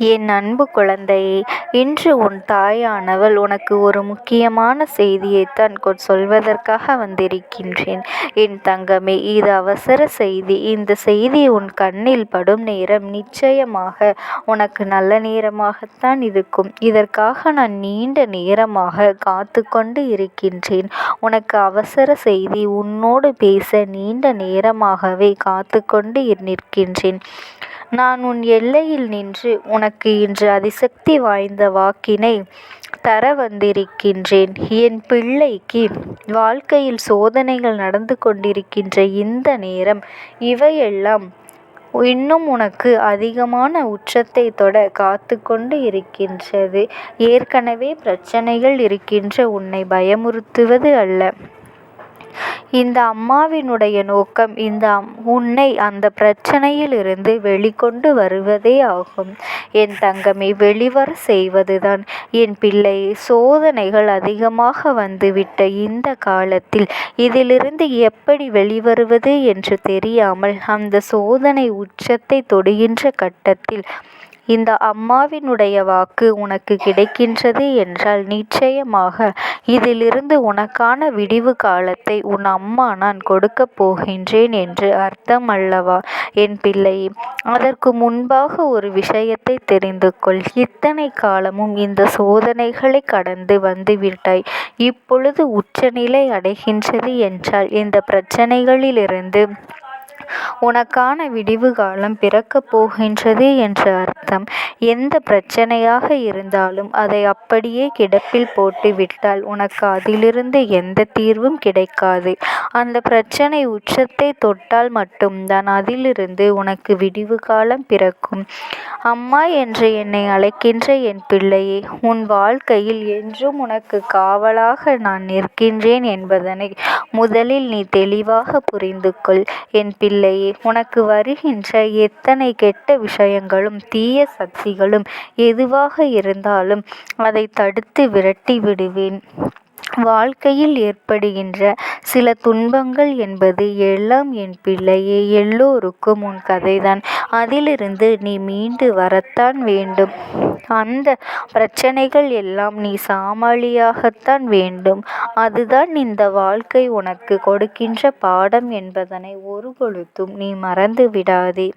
என் அன்பு குழந்தையே, இன்று உன் தாயானவள் உனக்கு ஒரு முக்கியமான செய்தியைத்தான் சொல்வதற்காக வந்திருக்கின்றேன். என் தங்கமே, இது அவசர செய்தி. இந்த செய்தி உன் கண்ணில் படும் நேரம் நிச்சயமாக உனக்கு நல்ல நேரமாகத்தான் இருக்கும். இதற்காக நான் நீண்ட நேரமாக காத்து கொண்டு இருக்கின்றேன். உனக்கு அவசர செய்தி உன்னோடு பேச நீண்ட நேரமாகவே காத்து கொண்டு நிற்கின்றேன். நான் உன் எல்லையில் நின்று உனக்கு இன்று அதிசக்தி வாய்ந்த வாக்கினை தர வந்திருக்கின்றேன். என் பிள்ளைக்கு வாழ்க்கையில் சோதனைகள் நடந்து கொண்டிருக்கின்ற இந்த நேரம் இவையெல்லாம் இன்னும் உனக்கு அதிகமான உச்சத்தை தொட காத்து கொண்டு இருக்கின்றது. ஏற்கனவே பிரச்சனைகள் இருக்கின்ற உன்னை பயமுறுத்துவது அல்ல. இந்த அம்மாவினுடைய நோக்கம் உன்னை அந்த பிரச்சனையிலிருந்து வெளிக்கொண்டு வருவதே ஆகும். என் தங்கமே, வெளிவர செய்வதுதான். என் பிள்ளை, சோதனைகள் அதிகமாக வந்துவிட்ட இந்த காலத்தில் இதிலிருந்து எப்படி வெளிவருவது என்று தெரியாமல் அந்த சோதனை உச்சத்தை தொடுகின்ற கட்டத்தில் இந்த அம்மாவினுடைய வாக்கு உனக்கு கிடைக்கின்றது என்றால் நிச்சயமாக இதிலிருந்து உனக்கான விடிவு காலத்தை உன் அம்மா நான் கொடுக்கப் போகின்றேன் என்று அர்த்தம் அல்லவா என் பிள்ளையே? அதற்கு முன்பாக ஒரு விஷயத்தை தெரிந்து கொள். இத்தனை காலமும் இந்த சோதனைகளை கடந்து வந்துவிட்டாய். இப்பொழுது உச்சநிலை அடைகின்றது என்றால் இந்த பிரச்சனைகளிலிருந்து உனக்கான விடிவு காலம் பிறக்கப் போகின்றது என்று அர்த்தம். எந்த பிரச்சனையாக இருந்தாலும் அதை அப்படியே கிடப்பில் போட்டு விட்டால் உனக்கு அதிலிருந்து எந்த தீர்வும் கிடைக்காது. அந்த பிரச்சனை உச்சத்தை தொட்டால் மட்டும்தான் அதிலிருந்து உனக்கு விடிவு காலம் பிறக்கும். அம்மா என்று என்னை அழைக்கின்ற என் பிள்ளையே, உன் வாழ்க்கையில் என்றும் உனக்கு காவலாக நான் நிற்கின்றேன் என்பதனை முதலில் நீ தெளிவாக புரிந்து கொள். என் பிள்ளையே, உனக்கு வருகின்ற எத்தனை கெட்ட விஷயங்களும் தீய சக்திகளும் எதுவாக இருந்தாலும் அதை தடுத்து விரட்டி விடுவேன். வாழ்க்கையில் ஏற்படுகின்ற சில துன்பங்கள் என்பது எல்லாம் என் பிள்ளையே எல்லோருக்கும் உன் கதைதான். அதிலிருந்து நீ மீண்டு வரத்தான் வேண்டும். அந்த பிரச்சனைகள் எல்லாம் நீ சமாளியாகத்தான் வேண்டும். அதுதான் இந்த வாழ்க்கை உனக்கு கொடுக்கின்ற பாடம் என்பதனை ஒரு பொழுதும் நீ மறந்து விடாதே.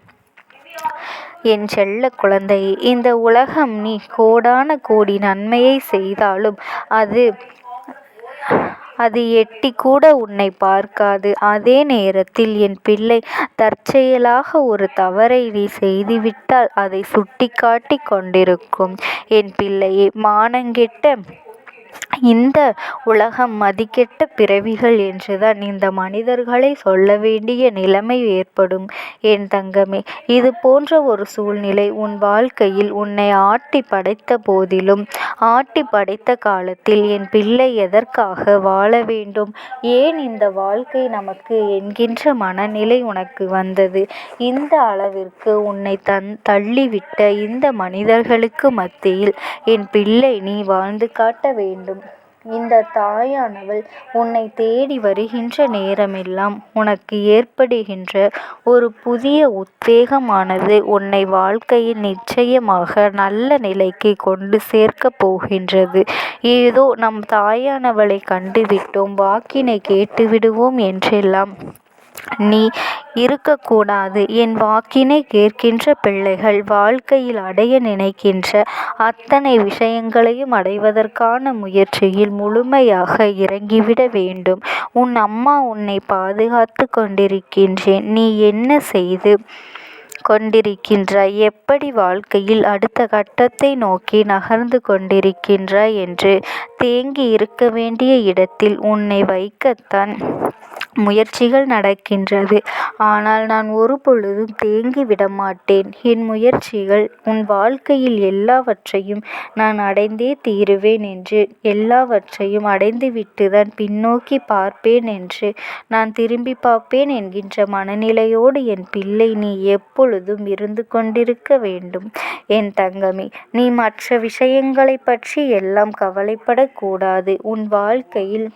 என் செல்ல குழந்தையே, இந்த உலகம் நீ கோடான கோடி நன்மையை செய்தாலும் அது எட்டி கூட உன்னை பார்க்காது. அதே நேரத்தில் என் பிள்ளை, தற்செயலாக ஒரு தவறை நீ செய்துவிட்டால் அதை சுட்டிக்காட்டி கொண்டிருக்கும். என் பிள்ளையே, மானங்கெட்ட இந்த உலகம் மதிக்கெட்ட பிறவிகள் என்றுதான் இந்த மனிதர்களை சொல்ல வேண்டிய நிலைமை ஏற்படும். என் தங்கமே, இது போன்ற ஒரு சூழ்நிலை உன் வாழ்க்கையில் உன்னை ஆட்டி படைத்த போதிலும், ஆட்டி படைத்த காலத்தில் என் பிள்ளை எதற்காக வாழ வேண்டும், ஏன் இந்த வாழ்க்கை நமக்கு என்கின்ற மனநிலை உனக்கு வந்தது? இந்த அளவிற்கு உன்னை தள்ளிவிட்ட இந்த மனிதர்களுக்கு மத்தியில் என் பிள்ளை நீ வாழ்ந்து காட்ட வேண்டும். இந்த தாயானவள் உன்னை தேடி வருகின்ற நேரமெல்லாம் உனக்கு ஏற்படுகின்ற ஒரு புதிய உத்வேகமானது உன்னை வாழ்க்கையில் நிச்சயமாக நல்ல நிலைக்கு கொண்டு சேர்க்கப் போகின்றது. ஏதோ நம் தாயானவளை கண்டுவிட்டோம், வாக்கினை கேட்டுவிடுவோம் என்றெல்லாம் நீ இருக்கக்கூடாது. என் வாக்கினை கேட்கின்ற பிள்ளைகள் வாழ்க்கையில் அடைய நினைக்கின்ற அத்தனை விஷயங்களையும் அடைவதற்கான முயற்சியில் முழுமையாக இறங்கிவிட வேண்டும். உன் அம்மா உன்னை பாதுகாத்து கொண்டிருக்கின்றேன். நீ என்ன செய்து கொண்டிருக்கின்றாய், எப்படி வாழ்க்கையில் அடுத்த கட்டத்தை நோக்கி நகர்ந்து கொண்டிருக்கின்றாய் என்று தேங்கி இருக்க வேண்டிய இடத்தில் உன்னை வைக்கத்தான் முயற்சிகள் நடக்கின்றது. ஆனால் நான் ஒரு பொழுதும் தேங்கி விடமாட்டேன். என் முயற்சிகள் உன் வாழ்க்கையில் எல்லாவற்றையும் நான் அடைந்தே தீருவேன் என்று, எல்லாவற்றையும் அடைந்துவிட்டுதான் பின்னோக்கி பார்ப்பேன் என்று, நான் திரும்பி பார்ப்பேன் என்கின்ற மனநிலையோடு என் பிள்ளை நீ எப்பொழுதும் இருந்து கொண்டிருக்க வேண்டும். என் தங்கமே, நீ மற்ற விஷயங்களை பற்றி எல்லாம் கவலைப்படக்கூடாது. உன் வாழ்க்கையில்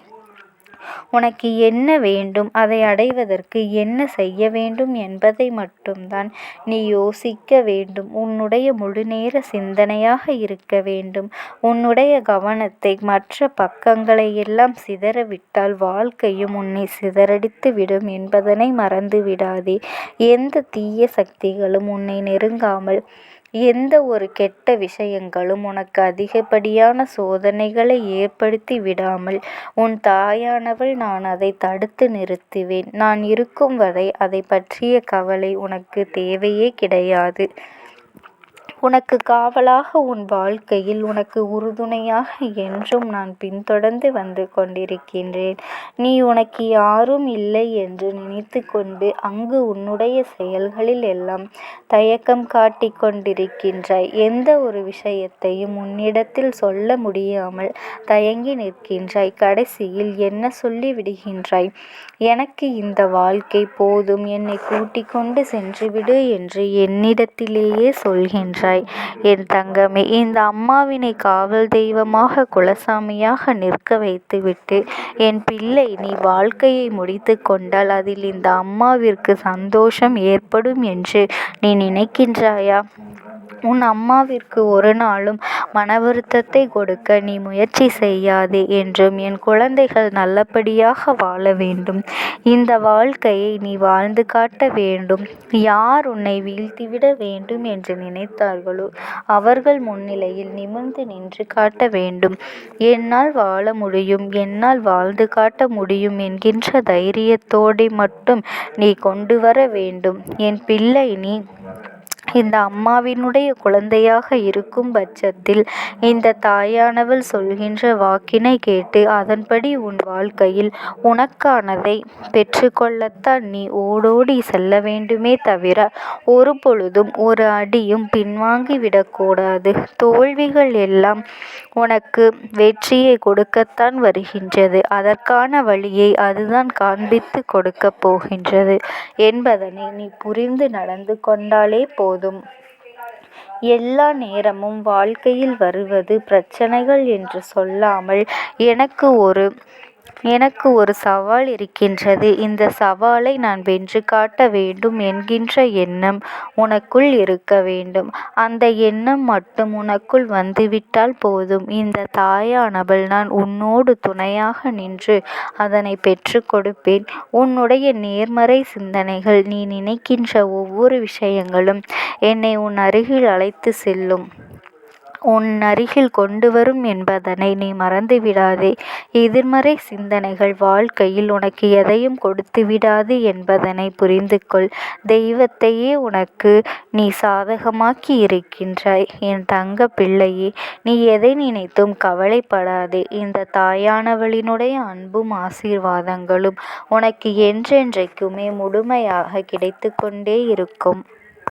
உனக்கு என்ன வேண்டும், அதை அடைவதற்கு என்ன செய்ய வேண்டும் என்பதை மட்டும்தான் நீ யோசிக்க வேண்டும். உன்னுடைய முழுநேர சிந்தனையாக இருக்க வேண்டும். உன்னுடைய கவனத்தை மற்ற பக்கங்களை எல்லாம் சிதறவிட்டால் வாழ்க்கையும் உன்னை சிதறடித்து விடும் என்பதனை மறந்து விடாதே. எந்த தீய சக்திகளும் உன்னை நெருங்காமல், எந்த ஒரு கெட்ட விஷயங்களும் உனக்கு அதிகப்படியான சோதனைகளை ஏற்படுத்தி விடாமல் உன் தாயானவள் நான் அதை தடுத்து நிறுத்துவேன். நான் இருக்கும் வரை அதை பற்றிய கவலை உனக்கு தேவையே கிடையாது. உனக்கு காவலாக, உன் வாழ்க்கையில் உனக்கு உறுதுணையாக என்றும் நான் பின்தொடர்ந்து வந்து கொண்டிருக்கின்றேன். நீ உனக்கு யாரும் இல்லை என்று நினைத்து கொண்டு அங்கு உன்னுடைய செயல்களில் எல்லாம் தயக்கம் காட்டி கொண்டிருக்கின்றாய். எந்த ஒரு விஷயத்தையும் உன்னிடத்தில் சொல்ல முடியாமல் தயங்கி நிற்கின்றாய். கடைசியில் என்ன சொல்லி விடுகின்றாய்? எனக்கு இந்த வாழ்க்கை போதும், என்னை கூட்டிக் கொண்டு சென்றுவிடு என்று என்னிடத்திலேயே சொல்கின்றாய். என் தங்கமே, இந்த அம்மாவினை காவல் தெய்வமாக, குலசாமியாக நிற்க வைத்துவிட்டு என் பிள்ளை நீ வாழ்க்கையை முடித்து கொண்டால் அதில் இந்த அம்மாவிற்கு சந்தோஷம் ஏற்படும் என்று நீ நினைக்கின்றாயா? உன் அம்மாவிற்கு ஒரு நாளும் மன வருத்தத்தை கொடுக்க நீ முயற்சி செய்யாதே. என்றும் என் குழந்தைகள் நல்லபடியாக வாழ வேண்டும். இந்த வாழ்க்கையை நீ வாழ்ந்து காட்ட வேண்டும். யார் உன்னை வீழ்த்திவிட வேண்டும் என்று நினைத்தார்களோ அவர்கள் முன்னிலையில் நிமிர்ந்து நின்று காட்ட வேண்டும். என்னால் வாழ முடியும், என்னால் வாழ்ந்து காட்ட முடியும் என்கின்ற தைரியத்தோடு மட்டும் நீ கொண்டு வர வேண்டும். என் பிள்ளை, நீ இந்த அம்மாவினுடைய குழந்தையாக இருக்கும் பட்சத்தில் இந்த தாயானவள் சொல்கின்ற வாக்கினை கேட்டு அதன்படி உன் வாழ்க்கையில் உனக்கானதை பெற்றுக்கொள்ளத்தான் நீ ஓடோடி செல்ல வேண்டுமே தவிர ஒரு பொழுதும் ஒரு அடியும் பின்வாங்கி விடக்கூடாது. தோல்விகள் எல்லாம் உனக்கு வெற்றியை கொடுக்கத்தான் வருகின்றது. அதற்கான வழியை அதுதான் காண்பித்து கொடுக்க போகின்றது என்பதனை நீ புரிந்து நடந்து கொண்டாலே போதும். எல்லா நேரமும் வாழ்க்கையில் வருவது பிரச்சனைகள் என்று சொல்லாமல் எனக்கு ஒரு சவால் இருக்கின்றது, இந்த சவாலை நான் வென்று காட்ட வேண்டும் என்கின்ற எண்ணம் உனக்குள் இருக்க வேண்டும். அந்த எண்ணம் மட்டும் உனக்குள் வந்துவிட்டால் போதும். இந்த தாயானவள் நான் உன்னோடு துணையாக நின்று அதனை பெற்று கொடுப்பேன். உன்னுடைய நேர்மறை சிந்தனைகள், நீ நினைக்கின்ற ஒவ்வொரு விஷயங்களும் என்னை உன் அருகில் அழைத்து செல்லும், உன் அருகில் கொண்டு வரும் என்பதனை நீ மறந்து விடாதே. எதிர்மறை சிந்தனைகள் வாழ்க்கையில் உனக்கு எதையும் கொடுத்து விடாது என்பதனை புரிந்து கொள். தெய்வத்தையே உனக்கு நீ சாதகமாக்கி இருக்கின்றாய். என் தங்க பிள்ளையே, நீ எதை நினைத்தும் கவலைப்படாதே. இந்த தாயானவளினுடைய அன்பும் ஆசீர்வாதங்களும் உனக்கு என்றென்றைக்குமே முழுமையாக கிடைத்து கொண்டே இருக்கும்.